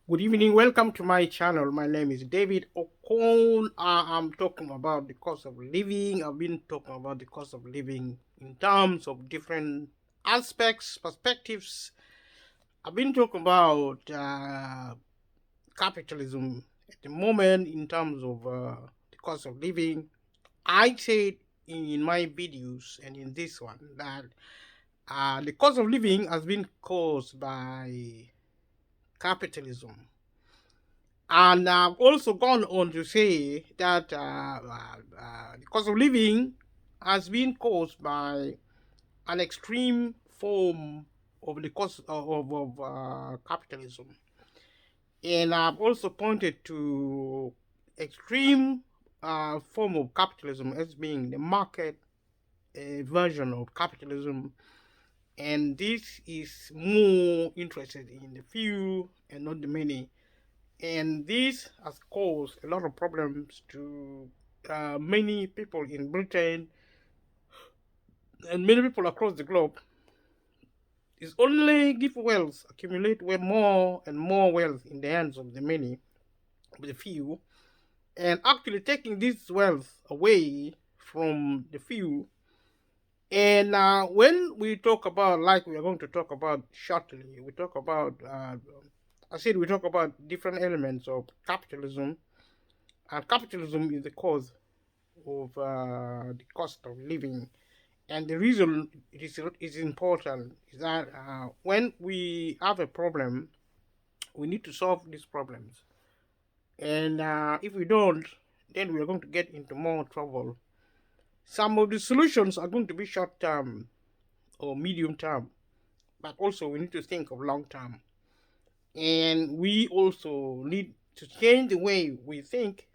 Good evening, welcome to my channel. My name is David Okon. I'm talking about the cost of living. I've been talking about the cost of living in terms of different aspects, perspectives. I've been talking about capitalism at the moment in terms of the cost of living. I said in my videos and in this one that the cost of living has been caused by capitalism. And I've also gone on to say that the cost of living has been caused by an extreme form of the cost of capitalism. And I've also pointed to extreme form of capitalism as being the market version of capitalism. And this is more interested in the few and not the many, and this has caused a lot of problems to many people in Britain and many people across the globe. It's only give wealth, accumulate more and more wealth in the hands of the many, of the few, and actually taking this wealth away from the few. And when we talk about, like we are going to talk about shortly, we talk about, I said we talk about different elements of capitalism. And capitalism is the cause of the cost of living. And the reason is important is that when we have a problem, we need to solve these problems. And if we don't, then we are going to get into more trouble. Some of the solutions are going to be short term or medium term, but also we need to think of long term. And we also need to change the way we think.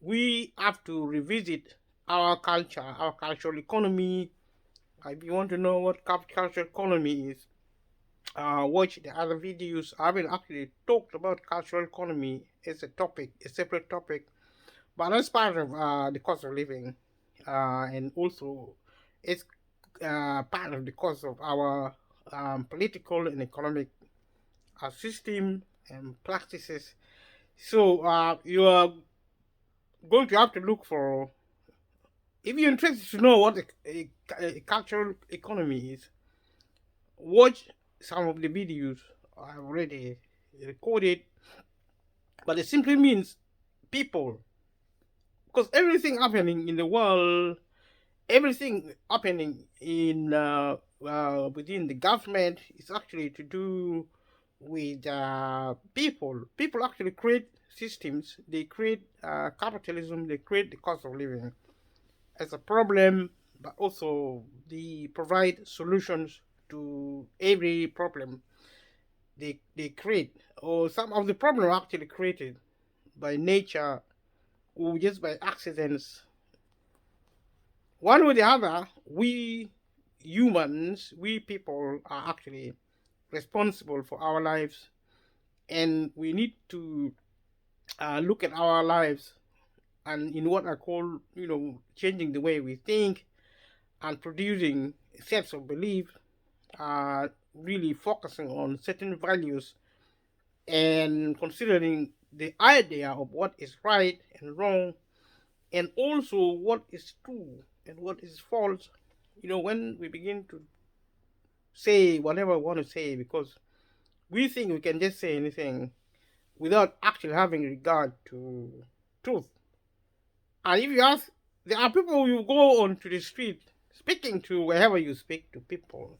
We have to revisit our culture, our cultural economy. If you want to know what cultural economy is, watch the other videos. I haven't actually talked about cultural economy as a topic, a separate topic, but that's part of the cost of living, and also it's part of the cost of our political and economic system and practices. So you are going to have to look for, if you're interested to know what a cultural economy is, watch some of the videos I've already recorded. But it simply means people, because everything happening in the world, everything happening in within the government is actually to do with people. People actually create systems. They create capitalism. They create the cost of living as a problem, but also they provide solutions to every problem they create. Or some of the problems are actually created by nature or just by accidents. One way or the other, we humans, we people are actually responsible for our lives, and we need to look at our lives and in what I call, changing the way we think and producing sets of belief, really focusing on certain values and considering the idea of what is right and wrong, and also what is true and what is false. When we begin to say whatever we want to say, because we think we can just say anything without actually having regard to truth. And if you ask, there are people you go onto the street speaking to, wherever you speak to people,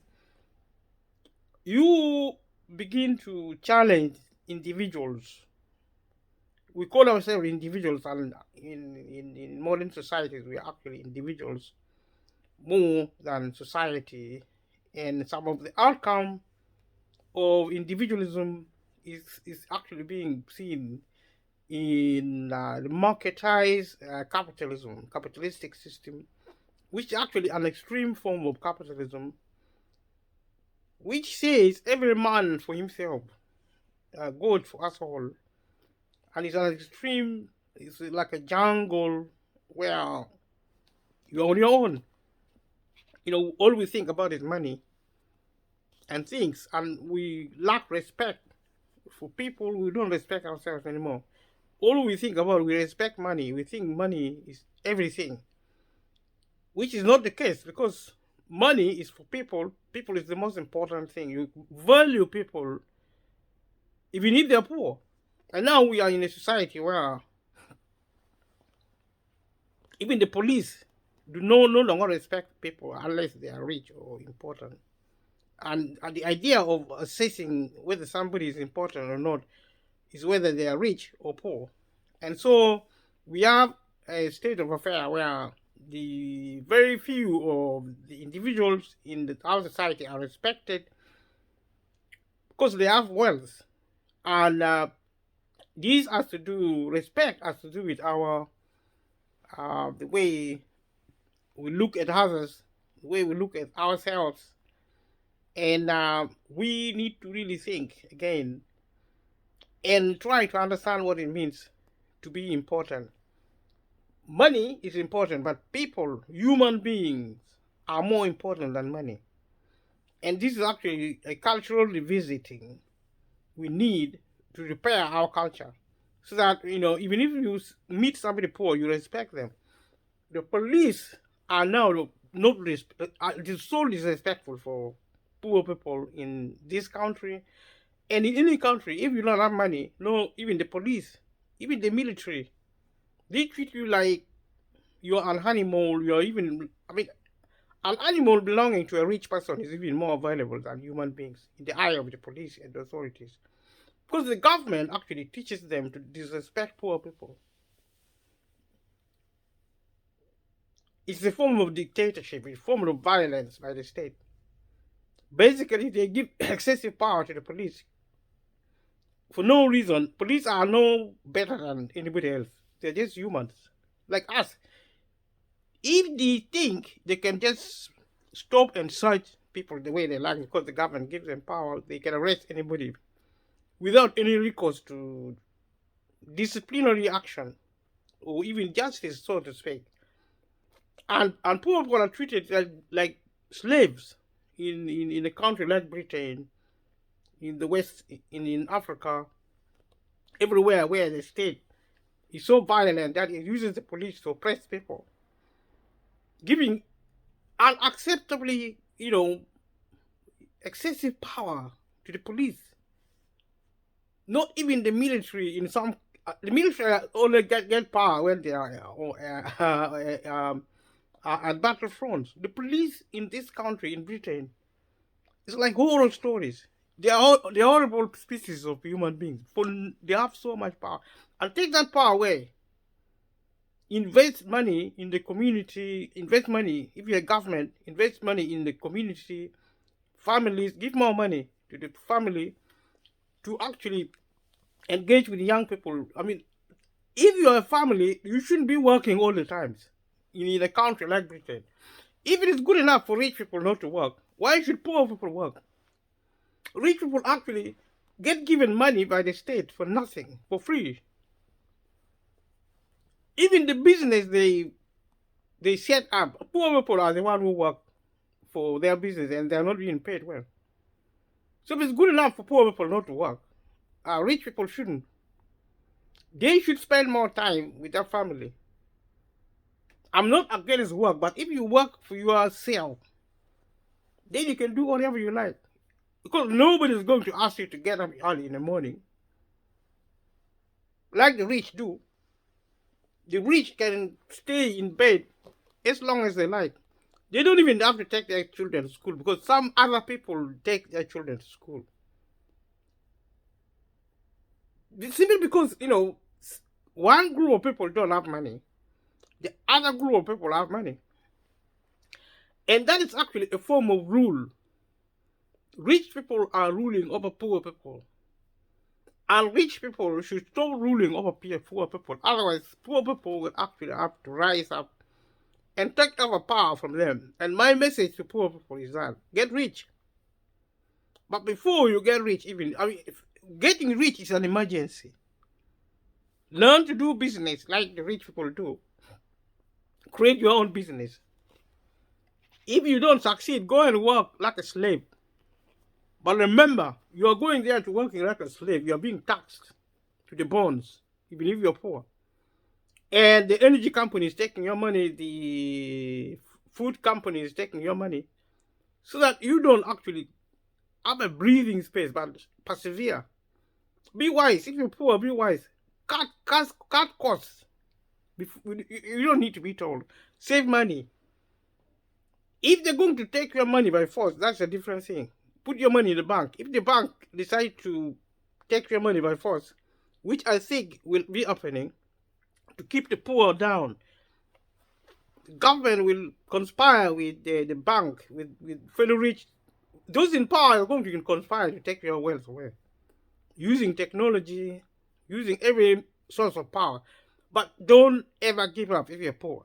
you begin to challenge individuals. We call ourselves individuals, and in modern societies, we are actually individuals more than society. And some of the outcome of individualism is actually being seen in the marketized capitalistic system, which is actually an extreme form of capitalism, which says every man for himself, God for us all. And it's an extreme, it's like a jungle where you're on your own. All we think about is money and things, and we lack respect. For people, we don't respect ourselves anymore. All we think about, we respect money. We think money is everything, which is not the case, because money is for people. People is the most important thing. You value people even if they're poor. And now we are in a society where even the police do no longer respect people unless they are rich or important. And the idea of assessing whether somebody is important or not is whether they are rich or poor. And so we have a state of affair where the very few of the individuals in our society are respected because they have wealth. And respect has to do with our, the way we look at others, the way we look at ourselves. And we need to really think again and try to understand what it means to be important. Money is important, but people, human beings, are more important than money. And this is actually a cultural revisiting we need to repair our culture. So that, even if you meet somebody poor, you respect them. The police are now not so disrespectful for poor people in this country and in any country. If you don't have money, no, even the police, even the military, they treat you like you're an animal. An animal belonging to a rich person is even more valuable than human beings in the eye of the police and the authorities. Because the government actually teaches them to disrespect poor people. It's a form of dictatorship, it's a form of violence by the state. Basically, they give excessive power to the police. For no reason. Police are no better than anybody else. They're just humans, like us. If they think they can just stop and search people the way they like because the government gives them power, they can arrest anybody without any recourse to disciplinary action or even justice, so to speak. And poor people are treated like slaves in a country like Britain, in the West, in Africa, everywhere where the state is so violent that it uses the police to oppress people, giving unacceptably, excessive power to the police. Not even the military in some, the military only get power when they are at battlefronts. The police in this country, in Britain, it's like horror stories. They are horrible species of human beings. They have so much power. And take that power away. Invest money in the community. Invest money, if you're a government, invest money in the community. Families, give more money to the family to actually engage with young people. If you're a family, you shouldn't be working all the times in a country like Britain. If it is good enough for rich people not to work, why should poor people work? Rich people actually get given money by the state for nothing, for free. Even the business they set up, poor people are the ones who work for their business and they're not being paid well. So if it's good enough for poor people not to work, rich people shouldn't. They should spend more time with their family. I'm not against work, but if you work for yourself, then you can do whatever you like. Because nobody is going to ask you to get up early in the morning, like the rich do. The rich can stay in bed as long as they like. They don't even have to take their children to school because some other people take their children to school. Simply because, one group of people don't have money, the other group of people have money. And that is actually a form of rule. Rich people are ruling over poor people. And rich people should stop ruling over poor people. Otherwise, poor people will actually have to rise up and take over power from them. And my message to poor people is that get rich. But before you get rich, getting rich is an emergency. Learn to do business like the rich people do. Create your own business. If you don't succeed, go and work like a slave. But remember, you are going there to working like a slave. You are being taxed to the bones, even if you're poor. And the energy company is taking your money, the food company is taking your money, so that you don't actually have a breathing space, but persevere. Be wise. If you're poor, be wise. Cut costs. You don't need to be told. Save money. If they're going to take your money by force, that's a different thing. Put your money in the bank. If the bank decide to take your money by force, which I think will be happening, to keep the poor down, the government will conspire with the bank, with fellow rich. Those in power are going to conspire to take your wealth away, using technology, using every source of power. But don't ever give up if you're poor.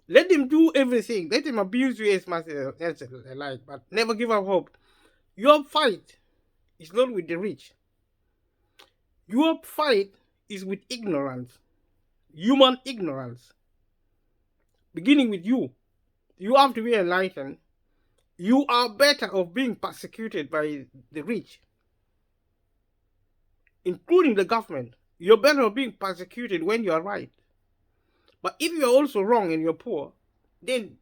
Let them do everything. Let them abuse you as much as they like, but never give up hope. Your fight is not with the rich. Your fight is with ignorance, human ignorance. Beginning with you. You have to be enlightened. You are better off being persecuted by the rich, including the government. You're better off being persecuted when you are right. But if you're also wrong and you're poor, then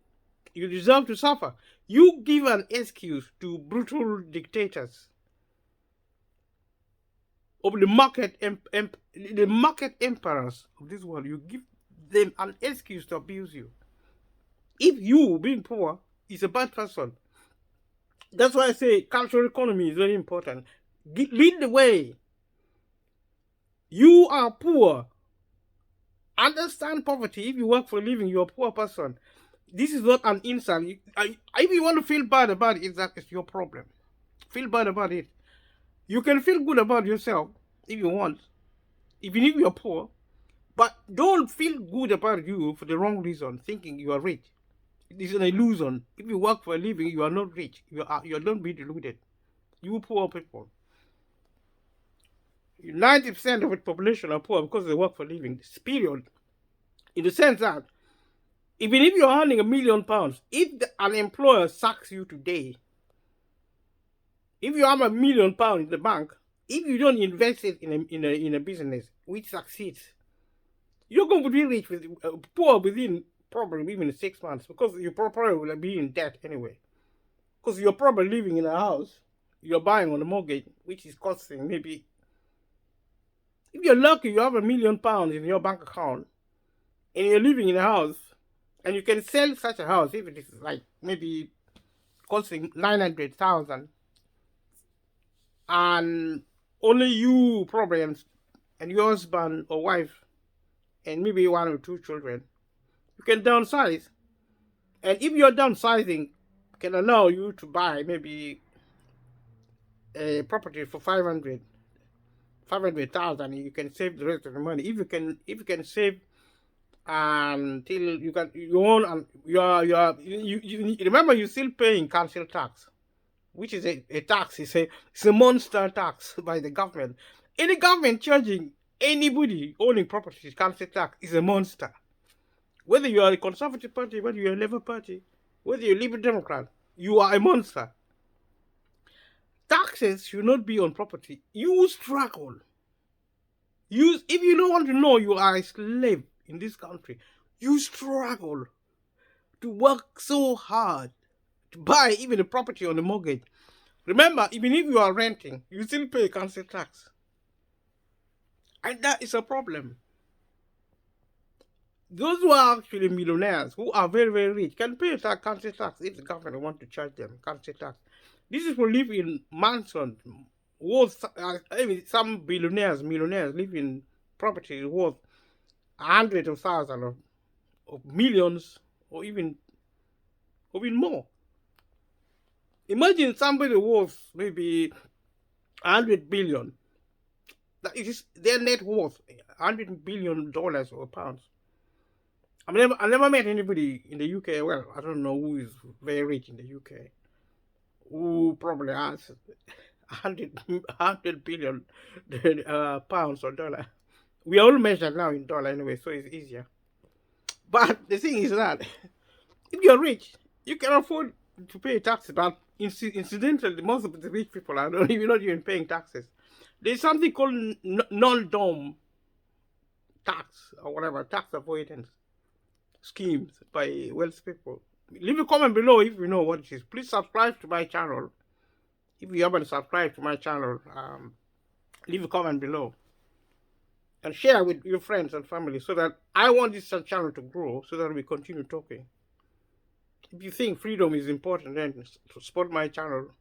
you deserve to suffer. You give an excuse to brutal dictators of the market emperors of this world. You give them an excuse to abuse you. If you, being poor, is a bad person, that's why I say cultural economy is very important. Lead the way. You are poor. Understand poverty. If you work for a living, you're a poor person. This is not an insult. If you want to feel bad about it, it's your problem. Feel bad about it. You can feel good about yourself if you want, even if you're poor, but don't feel good about you for the wrong reason, thinking you are rich. It is an illusion. If you work for a living, you are not rich. You don't be deluded. You poor people. 90% of the population are poor because they work for a living. This period. In the sense that even if you're earning £1 million, if an employer sacks you today, if you have £1 million in the bank, if you don't invest it in a business which succeeds, you're going to be rich poor within probably even 6 months, because you probably will be in debt anyway. Because you're probably living in a house you're buying on a mortgage, which is costing maybe, if you're lucky, you have £1 million in your bank account, and you're living in a house, and you can sell such a house if it is like maybe costing 900,000, and only you probably and your husband or wife and maybe 1 or 2 children, you can downsize. And if your downsizing can allow you to buy maybe a property for 500,000, you can save the rest of the money. If you can save until you own, and you remember, you're still paying council tax, which is a tax. It's a monster tax by the government. Any government charging anybody owning properties council tax is a monster. Whether you are a Conservative Party, whether you're a Labour Party, whether you're a Liberal Democrat, you are a monster. Taxes should not be on property. You struggle. If you don't want to know you are a slave in this country, you struggle to work so hard to buy even a property on the mortgage. Remember, even if you are renting, you still pay council tax. And that is a problem. Those who are actually millionaires, who are very, very rich, can pay council tax if the government wants to charge them council tax. This is for live in mansions worth, some millionaires live in properties worth hundreds of thousands of millions, or even more. Imagine somebody worth maybe 100 billion. That is their net worth, $100 billion or pounds. I never met anybody in the UK. Well, I don't know who is very rich in the UK, who probably has 100 billion pounds or dollar. We are all measured now in dollar anyway, so it's easier. But the thing is that if you're rich, you can afford to pay taxes, but incidentally, most of the rich people are not even paying taxes. There's something called non-dom tax or whatever, tax avoidance schemes by wealthy people. Leave a comment below if you know what it is. Please subscribe to my channel. If you haven't subscribed to my channel, leave a comment below. And share with your friends and family so that I want this channel to grow so that we continue talking. If you think freedom is important, then support my channel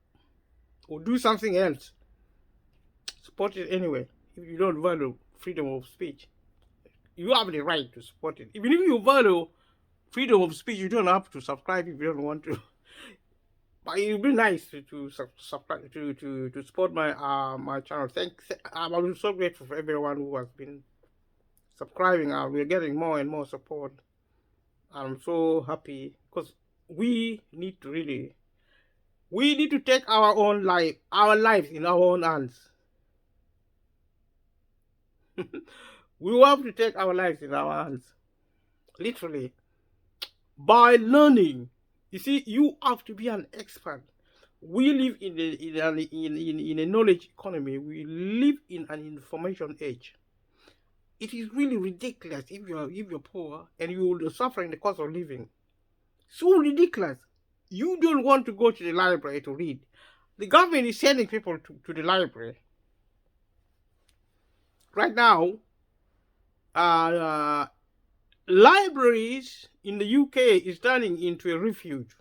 or do something else. Support it anyway. If you don't value freedom of speech, you have the right to support it. Even if you value freedom of speech, you don't have to subscribe if you don't want to. But it would be nice to subscribe to support my my channel. Thanks. I'm so grateful for everyone who has been subscribing. We're getting more and more support. I'm so happy because we need to take our lives in our own hands. We have to take our lives in our hands, literally, by learning. You see, you have to be an expert. We live in a knowledge economy. We live in an information age. It is really ridiculous if you're poor and you're suffering the cost of living. So ridiculous. You don't want to go to the library to read. The government is sending people to the library. Right now, libraries in the UK is turning into a refuge.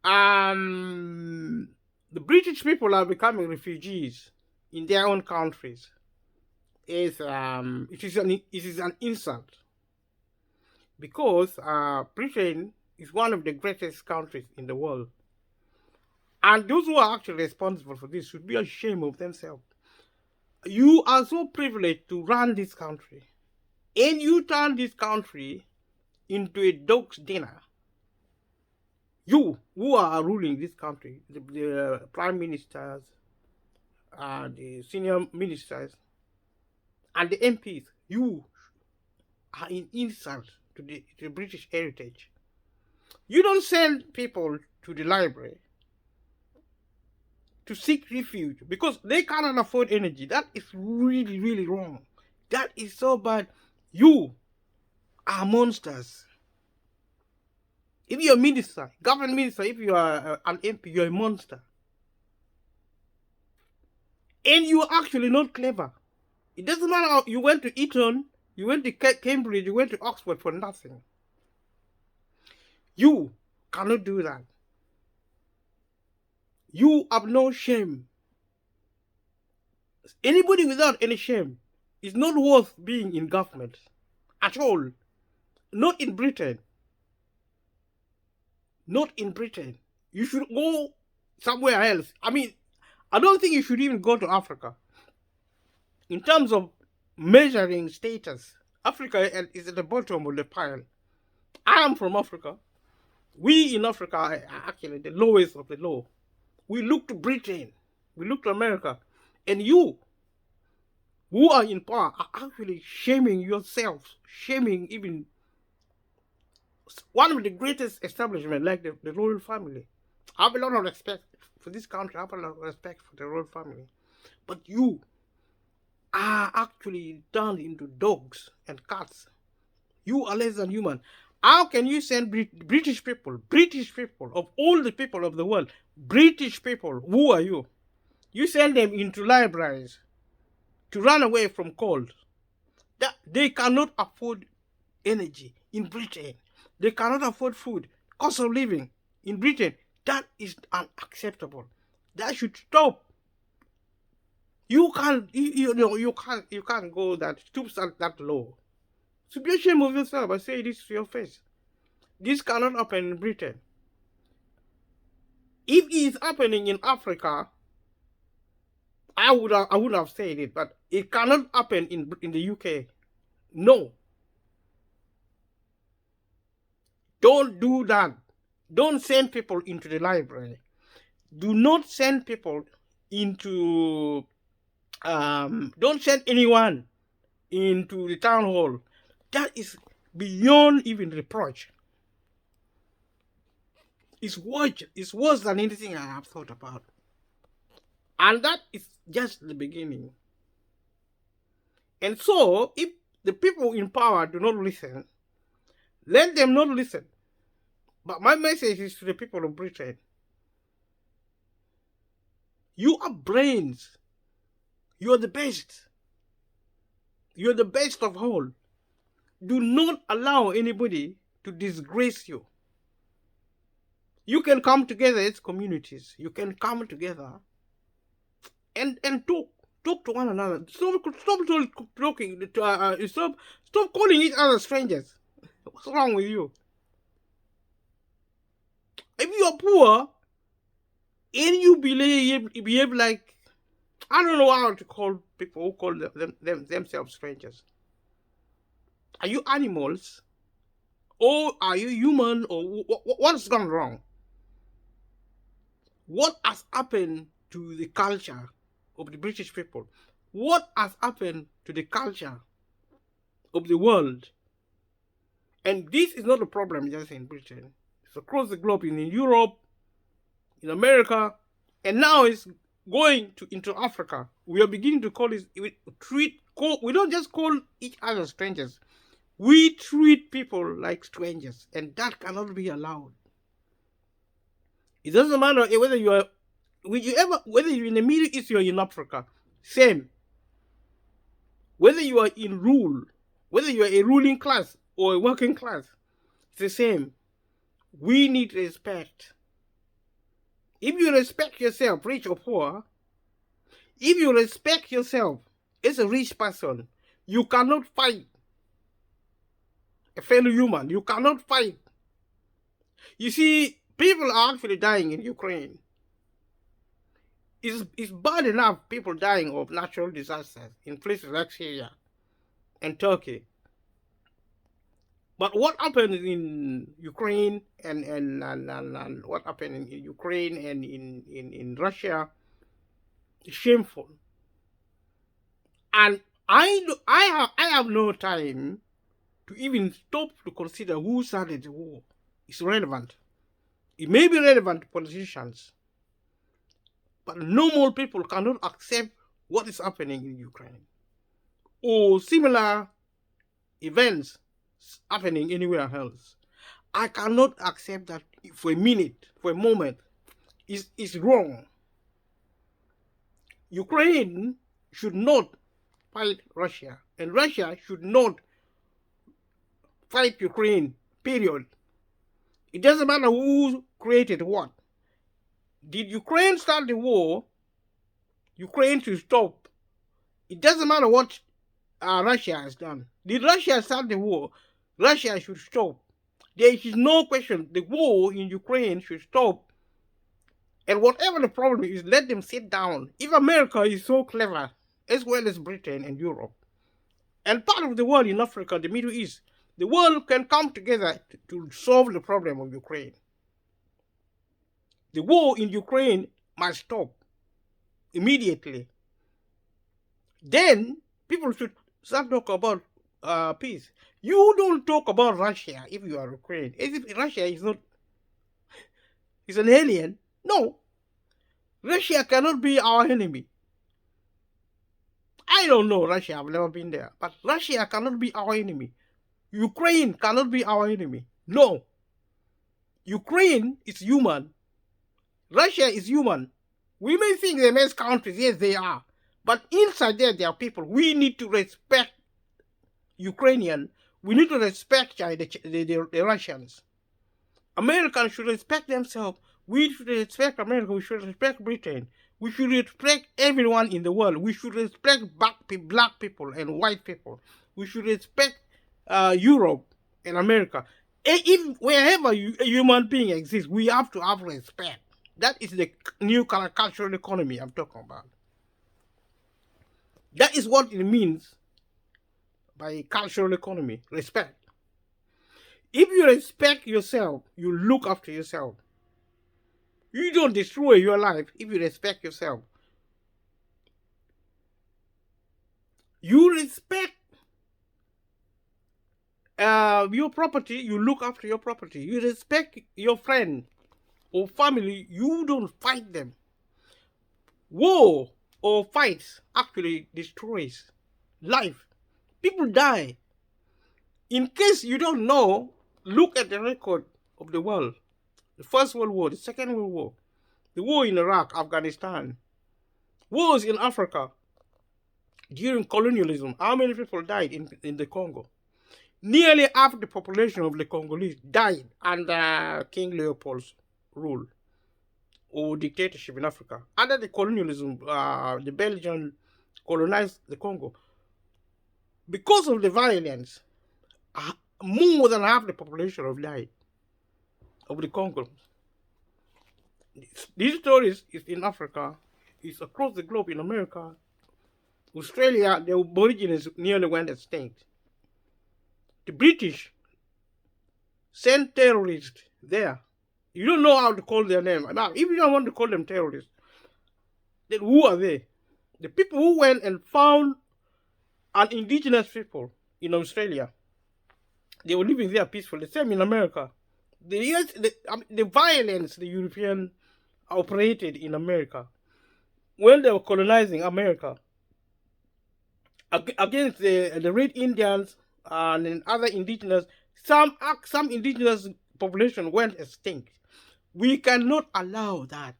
The British people are becoming refugees in their own countries. It is an insult because Britain is one of the greatest countries in the world, and those who are actually responsible for this should be ashamed of themselves. You are so privileged to run this country, and you turn this country into a dog's dinner. You who are ruling this country, the prime ministers, the senior ministers, and the MPs, you are an insult to the British heritage. You don't send people to the library to seek refuge because they cannot afford energy. That is really, really wrong. That is so bad. You are monsters. If you're a minister, government minister, if you are an MP, you're a monster. And you're actually not clever. It doesn't matter how you went to Eton, you went to Cambridge, you went to Oxford for nothing. You cannot do that. You have no shame. Anybody without any shame is not worth being in government at all. Not in Britain. Not in Britain. You should go somewhere else. I mean, I don't think you should even go to Africa. In terms of measuring status, Africa is at the bottom of the pile. I am from Africa. We in Africa are actually the lowest of the low. We look to Britain. We look to America. And you, who are in power, are actually shaming yourselves. Shaming even one of the greatest establishments like the royal family. I have a lot of respect for this country. I have a lot of respect for the royal family. But you are actually turned into dogs and cats. You are less than human. How can you send British people, of all the people of the world, British people, who are you? You send them into libraries to run away from cold. That they cannot afford energy in Britain. They cannot afford food. Cost of living in Britain. That is unacceptable. That should stop. You can't go that stoops that low. So be ashamed of yourself. I say this to your face. This cannot happen in Britain. If it is happening in Africa, I would have said it, but it cannot happen in the UK. No. Don't do that. Don't send people into the library. Do not send people into don't send anyone into the town hall. That is beyond even reproach. It's worse than anything I have thought about. And that is just the beginning. And so, if the people in power do not listen, let them not listen. But my message is to the people of Britain. You are brains. You are the best. You are the best of all. Do not allow anybody to disgrace you. You can come together as communities. You can come together and talk to one another. Stop talking. Stop calling each other strangers. What's wrong with you? If you are poor and you behave like, I don't know how to call people who call themselves strangers. Are you animals? Or are you human? Or what's gone wrong? What has happened to the culture of the British people? What has happened to the culture of the world? And this is not a problem just in Britain. It's across the globe, in Europe, in America, and now it's going into Africa. We are beginning to call this, we don't just call each other strangers. We treat people like strangers, and that cannot be allowed. It doesn't matter whether you're in the Middle East or in Africa, same. Whether you are in rule, whether you are a ruling class or a working class, it's the same. We need respect. If you respect yourself, rich or poor, if you respect yourself as a rich person, you cannot fight a fellow human. You cannot fight. You see, people are actually dying in Ukraine. It's bad enough people dying of natural disasters in places like Syria and Turkey. But what happened in Ukraine and what happened in Ukraine and in Russia is shameful. And I have no time to even stop to consider who started the war. It's relevant. It may be relevant to politicians, but normal people cannot accept what is happening in Ukraine or similar events happening anywhere else. I cannot accept that for a minute, for a moment. It's wrong. Ukraine should not fight Russia, and Russia should not fight Ukraine, period. It doesn't matter who created what. Did Ukraine start the war? Ukraine should stop. It doesn't matter what Russia has done. Did Russia start the war? Russia should stop. There is no question. The war in Ukraine should stop. And whatever the problem is, let them sit down. If America is so clever, as well as Britain and Europe, and part of the world in Africa, the Middle East, the world can come together to solve the problem of Ukraine. The war in Ukraine must stop immediately. Then people should start talking about peace. You don't talk about Russia if you are Ukraine. As if Russia is an alien. No. Russia cannot be our enemy. I don't know Russia. I've never been there. But Russia cannot be our enemy. Ukraine cannot be our enemy. No. Ukraine is human. Russia is human. We may think they're nice countries. Yes, they are. But inside there are people. We need to respect Ukrainian. We need to respect the Russians. Americans should respect themselves. We should respect America. We should respect Britain. We should respect everyone in the world. We should respect black people and white people. We should respect Europe and America. If wherever a human being exists, we have to have respect. That is the new cultural economy I'm talking about. That is what it means by cultural economy, respect. If you respect yourself, you look after yourself. You don't destroy your life if you respect yourself. You respect your property, you look after your property. You respect your friend. or family, you don't fight them. War or fights actually destroys life. People die. In case you don't know, look at the record of the world. The First World War, the Second World War, the war in Iraq, Afghanistan, wars in Africa during colonialism. How many people died in the Congo? Nearly half the population of the Congolese died under King Leopold's rule or dictatorship in Africa. Under the colonialism, the Belgians colonized the Congo. Because of the violence, more than half the population have died of the Congo. These stories is in Africa, it's across the globe in America, Australia. The Aborigines nearly went extinct. The British sent terrorists there. You don't know how to call their name. Now, if you don't want to call them terrorists, then who are they? The people who went and found an indigenous people in Australia, they were living there peacefully. The same in America. The violence the European operated in America when they were colonizing America against the Red Indians and other indigenous, some indigenous population went extinct. We cannot allow that.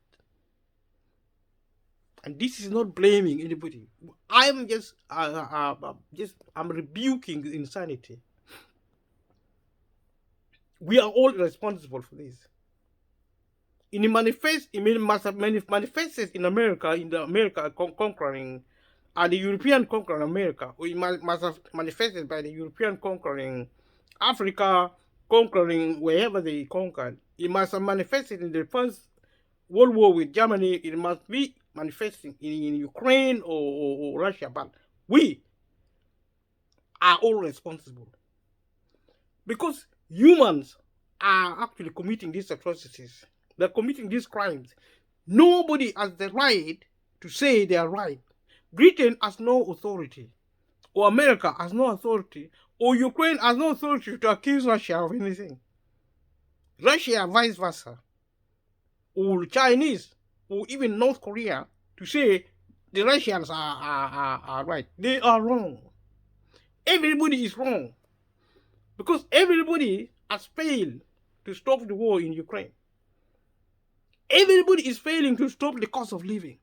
And this is not blaming anybody. I'm just I'm rebuking insanity. We are all responsible for this. It manifests in America, in the America conquering, and the European conquering America. It must have manifested by the European conquering Africa, conquering wherever they conquered. It must have manifested in the First World War with Germany. It must be manifesting in Ukraine or Russia. But we are all responsible. Because humans are actually committing these atrocities. They're committing these crimes. Nobody has the right to say they are right. Britain has no authority, or America has no authority, or Ukraine has no authority to accuse Russia of anything. Russia, vice versa, or Chinese, or even North Korea, to say the Russians are right. They are wrong. Everybody is wrong. Because everybody has failed to stop the war in Ukraine. Everybody is failing to stop the cost of living.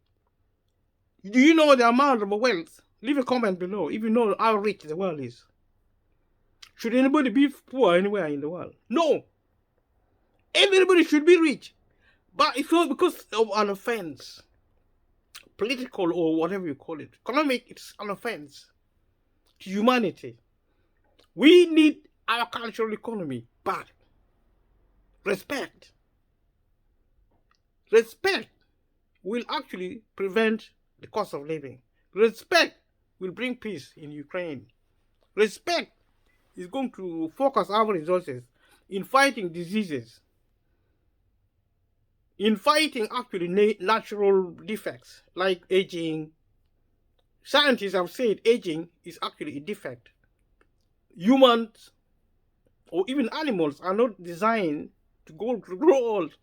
Do you know the amount of wealth? Leave a comment below if you know how rich the world is. Should anybody be poor anywhere in the world? No. Everybody should be rich. But it's not because of an offense. Political or whatever you call it. Economic, it's an offense to humanity. We need our cultural economy, but respect will actually prevent the cost of living. Respect will bring peace in Ukraine. Respect is going to focus our resources in fighting diseases, in fighting actually natural defects like aging. Scientists have said aging is actually a defect. Humans or even animals are not designed to grow old.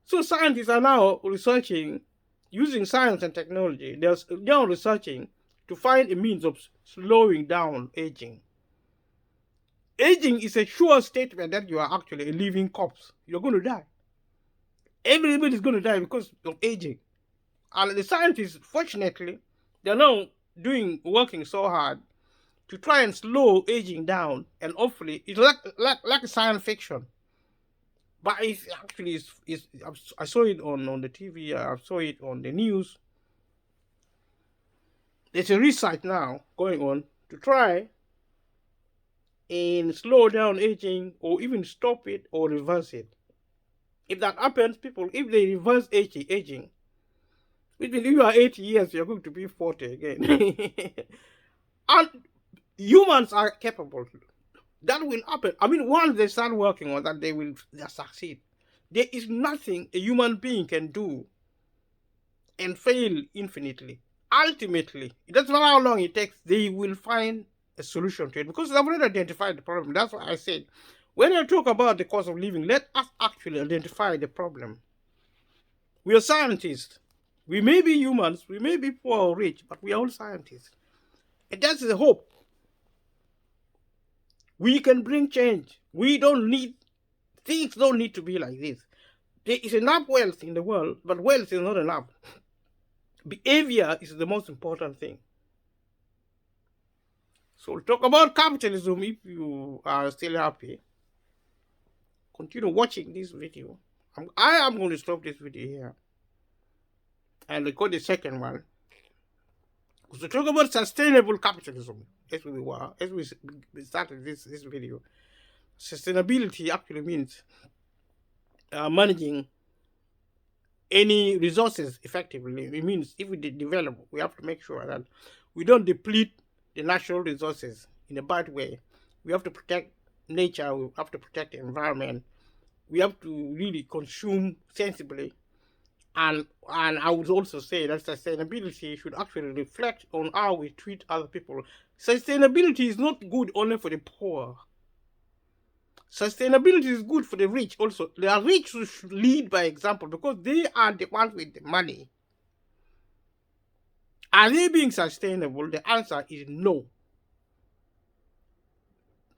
So scientists are now researching, using science and technology, they're now researching to find a means of slowing down aging. Aging is a sure statement that you are actually a living corpse. You're going to die. Everybody is going to die because of aging. And the scientists, fortunately, they're now working so hard to try and slow aging down, and hopefully it's like a science fiction. But it's actually, I saw it on the TV, I saw it on the news. There's a research now going on to try and slow down aging or even stop it or reverse it. If that happens, people, if they reverse aging, which means if you are 80 years, you're going to be 40 again. And humans are capable. That will happen. I mean, once they start working on that, they will succeed. There is nothing a human being can do and fail infinitely. Ultimately, it doesn't matter how long it takes, they will find a solution to it because they've already identified the problem. That's why I said, when I talk about the cost of living, let us actually identify the problem. We are scientists. We may be humans, we may be poor or rich, but we are all scientists. And that's the hope. We can bring change. Things don't need to be like this. There is enough wealth in the world, but wealth is not enough. Behavior is the most important thing. So talk about capitalism. If you are still happy, continue watching this video. I am going to stop this video here and record the second one. So talk about sustainable capitalism, as we started this video. Sustainability actually means managing any resources effectively. It means if we develop, we have to make sure that we don't deplete the natural resources in a bad way. We have to protect nature, we have to protect the environment, we have to really consume sensibly. And I would also say that sustainability should actually reflect on how we treat other people. Sustainability is not good only for the poor. Sustainability is good for the rich also. The rich should lead by example because they are the ones with the money. Are they being sustainable? The answer is no.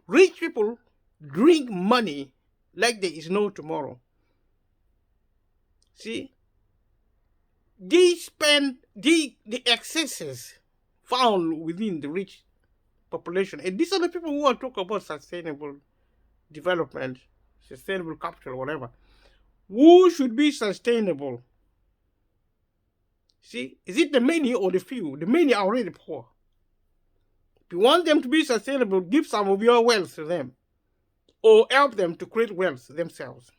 Rich people drink money like there is no tomorrow. See? They spend the excesses found within the rich population. And these are the people who are talking about sustainable development, sustainable capital, whatever. Who should be sustainable? See, is it the many or the few? The many are already poor. If you want them to be sustainable, give some of your wealth to them or help them to create wealth themselves.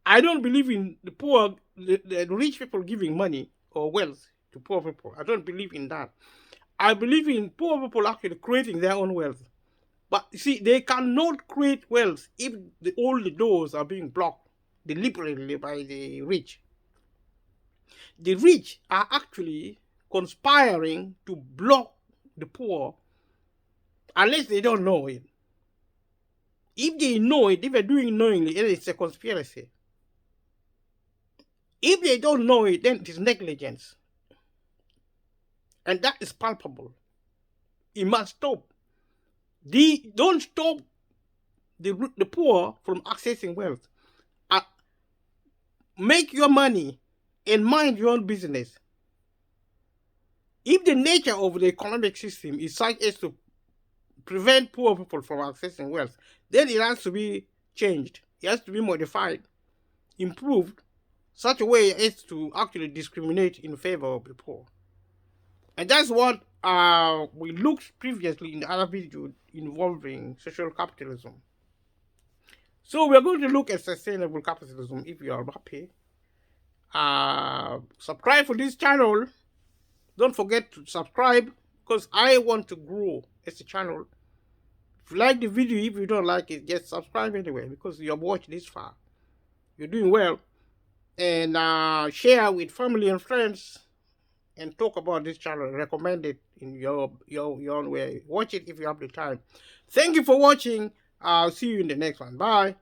I don't believe in the poor, the rich people giving money or wealth to poor people. I don't believe in that. I believe in poor people actually creating their own wealth. But you see, they cannot create wealth if all the doors are being blocked deliberately by the rich. The rich are actually conspiring to block the poor unless they don't know it. If they know it, if they're doing it knowingly, then it's a conspiracy. If they don't know it, then it is negligence. And that is palpable. It must stop. Don't stop the poor from accessing wealth. Make your money and mind your own business. If the nature of the economic system is such as to prevent poor people from accessing wealth, then it has to be changed. It has to be modified, improved, such a way as to actually discriminate in favor of the poor. And that's what we looked previously in the other video involving social capitalism. So we're going to look at sustainable capitalism if you are happy. Subscribe for this channel. Don't forget to subscribe because I want to grow as a channel. If you like the video, if you don't like it, just subscribe anyway because you have watched this far. You're doing well. And share with family and friends and talk about this channel. Recommend it in your own way. Watch it if you have the time. Thank you for watching. I'll see you in the next one. Bye.